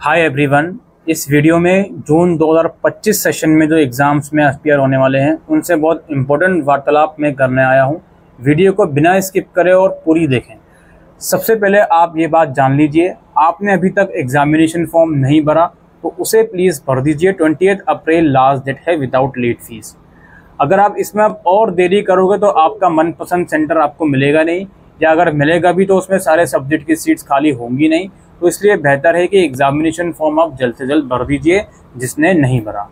Hi everyone. इस video में जून 2025 session में जो एग्ज़ाम्स में अपीयर होने वाले हैं उनसे बहुत इम्पोर्टेंट वार्तालाप मैं करने आया हूं। वीडियो को बिना स्किप करें और पूरी देखें। सबसे पहले आप ये बात जान लीजिए, आपने अभी तक एग्जामिनेशन फॉर्म नहीं भरा तो उसे प्लीज़ भर दीजिए। 28 अप्रैल लास्ट डेट है विदाउट लेट फीस। अगर आप इसमें अब और देरी करोगे तो आपका मनपसंद सेंटर आपको मिलेगा नहीं, या अगर मिलेगा भी तो उसमें सारे सब्जेक्ट की सीट्स खाली होंगी नहीं। तो इसलिए बेहतर है कि एग्जामिनेशन फॉर्म आप जल्द से जल्द भर दीजिए जिसने नहीं भरा।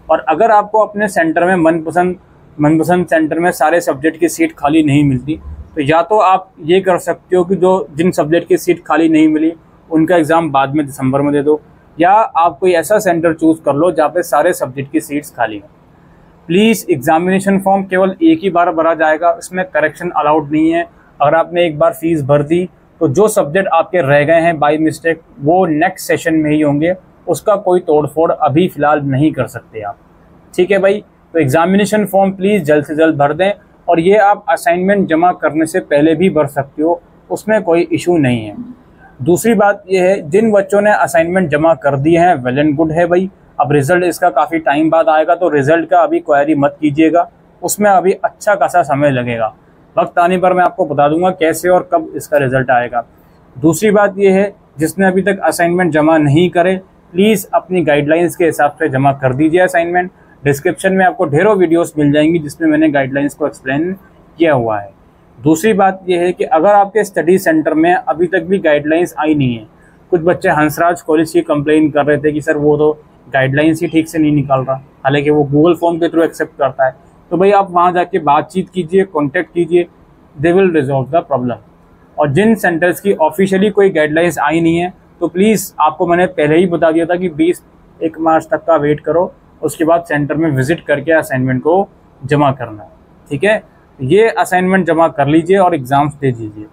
और अगर आपको अपने सेंटर में मनपसंद सेंटर में सारे सब्जेक्ट की सीट खाली नहीं मिलती तो या तो आप ये कर सकते हो कि जिन सब्जेक्ट की सीट खाली नहीं मिली उनका एग्ज़ाम बाद में दिसंबर में दे दो, या आप कोई ऐसा सेंटर चूज़ कर लो जहाँ पे सारे सब्जेक्ट की सीट्स खाली हों। प्लीज़ एग्जामिनेशन फॉर्म केवल एक ही बार भरा जाएगा, इसमें करेक्शन अलाउड नहीं है। अगर आपने एक बार फीस भर दी तो जो सब्जेक्ट आपके रह गए हैं बाय मिस्टेक वो नेक्स्ट सेशन में ही होंगे, उसका कोई तोड़फोड़ अभी फ़िलहाल नहीं कर सकते आप। ठीक है भाई, तो एग्जामिनेशन फॉर्म प्लीज़ जल्द से जल्द भर दें। और ये आप असाइनमेंट जमा करने से पहले भी भर सकते हो, उसमें कोई इशू नहीं है। दूसरी बात ये है, जिन बच्चों ने असाइनमेंट जमा कर दिए हैं वेल एंड गुड है भाई। अब रिजल्ट इसका काफ़ी टाइम बाद आएगा तो रिजल्ट का अभी क्वेरी मत कीजिएगा, उसमें अभी अच्छा खासा समय लगेगा। वक्त आने पर मैं आपको बता दूंगा कैसे और कब इसका रिजल्ट आएगा। दूसरी बात यह है, जिसने अभी तक असाइनमेंट जमा नहीं करे प्लीज़ अपनी गाइडलाइंस के हिसाब से जमा कर दीजिए असाइनमेंट। डिस्क्रिप्शन में आपको ढेरों वीडियोस मिल जाएंगी जिसमें मैंने गाइडलाइंस को एक्सप्लेन किया हुआ है। दूसरी बात यह है कि अगर आपके स्टडी सेंटर में अभी तक भी गाइडलाइंस आई नहीं है, कुछ बच्चे हंसराज कॉलेज की कंप्लेन कर रहे थे कि सर वो तो गाइडलाइंस ही ठीक से नहीं निकाल रहा, हालांकि वो गूगल फॉर्म के थ्रू एक्सेप्ट करता है। तो भाई आप वहाँ जाके बातचीत कीजिए, कॉन्टेक्ट कीजिए, they will resolve the problem. और जिन सेंटर्स की ऑफिशियली कोई गाइडलाइंस आई नहीं है तो प्लीज़ आपको मैंने पहले ही बता दिया था कि 21 मार्च तक का वेट करो, उसके बाद सेंटर में विजिट करके असाइनमेंट को जमा करना है। ठीक है, ये असाइनमेंट जमा कर लीजिए और एग्ज़ाम्स दे दीजिए।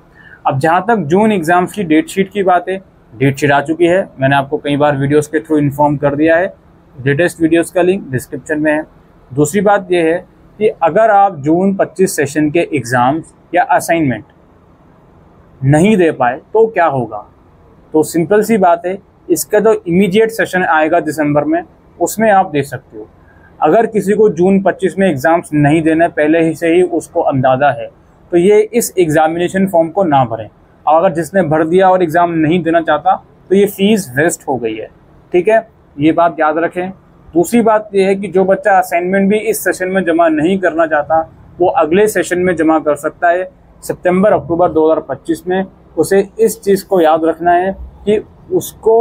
अब जहाँ तक जून एग्ज़ाम्स की डेट शीट की बात है, डेट शीट आ चुकी है, मैंने आपको कई बार वीडियोस के थ्रू इन्फॉर्म कर दिया है। लेटेस्ट वीडियोस का लिंक डिस्क्रिप्शन में है। दूसरी बात यह है कि अगर आप जून 25 सेशन के एग्ज़ाम्स या असाइनमेंट नहीं दे पाए तो क्या होगा। तो सिंपल सी बात है, इसका जो इमीडिएट सेशन आएगा दिसंबर में उसमें आप दे सकते हो। अगर किसी को जून 25 में एग्ज़ाम्स नहीं देना पहले ही से ही उसको अंदाज़ा है तो ये इस एग्ज़ामिनेशन फॉर्म को ना भरें। और अगर जिसने भर दिया और एग्ज़ाम नहीं देना चाहता तो ये फ़ीस वेस्ट हो गई है। ठीक है, ये बात याद रखें। दूसरी बात ये है कि जो बच्चा असाइनमेंट भी इस सेशन में जमा नहीं करना चाहता वो अगले सेशन में जमा कर सकता है, सितंबर अक्टूबर 2025 में। उसे इस चीज़ को याद रखना है कि उसको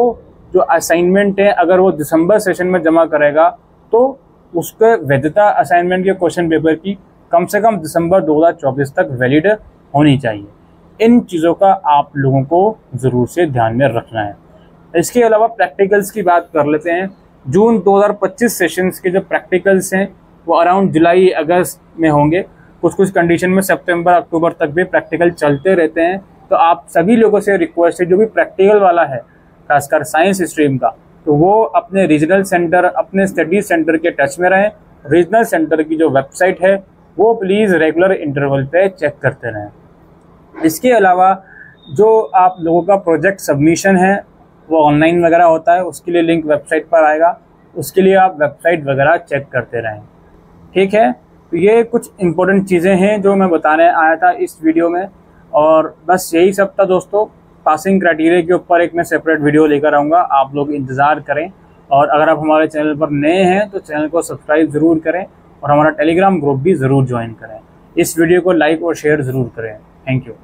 जो असाइनमेंट है अगर वो दिसंबर सेशन में जमा करेगा तो उसके वैधता असाइनमेंट के क्वेश्चन पेपर की कम से कम दिसंबर 2024 तक वैलिड होनी चाहिए। इन चीज़ों का आप लोगों को ज़रूर से ध्यान में रखना है। इसके अलावा प्रैक्टिकल्स की बात कर लेते हैं। जून 2025 सेशंस के जो प्रैक्टिकल्स हैं वो अराउंड जुलाई अगस्त में होंगे। कुछ कंडीशन में सितंबर अक्टूबर तक भी प्रैक्टिकल चलते रहते हैं। तो आप सभी लोगों से रिक्वेस्ट है, जो भी प्रैक्टिकल वाला है खासकर साइंस स्ट्रीम का, तो वो अपने रीजनल सेंटर, अपने स्टडी सेंटर के टच में रहें। रीजनल सेंटर की जो वेबसाइट है वो प्लीज़ रेगुलर इंटरवल पे चेक करते रहें। इसके अलावा जो आप लोगों का प्रोजेक्ट सबमिशन है वो ऑनलाइन वगैरह होता है, उसके लिए लिंक वेबसाइट पर आएगा, उसके लिए आप वेबसाइट वगैरह चेक करते रहें। ठीक है, तो ये कुछ इम्पोर्टेंट चीज़ें हैं जो मैं बताने आया था इस वीडियो में। और बस यही सब था दोस्तों। पासिंग क्राइटेरिया के ऊपर एक मैं सेपरेट वीडियो लेकर आऊँगा, आप लोग इंतज़ार करें। और अगर आप हमारे चैनल पर नए हैं तो चैनल को सब्सक्राइब ज़रूर करें और हमारा टेलीग्राम ग्रुप भी ज़रूर ज्वाइन करें। इस वीडियो को लाइक और शेयर ज़रूर करें। Thank you.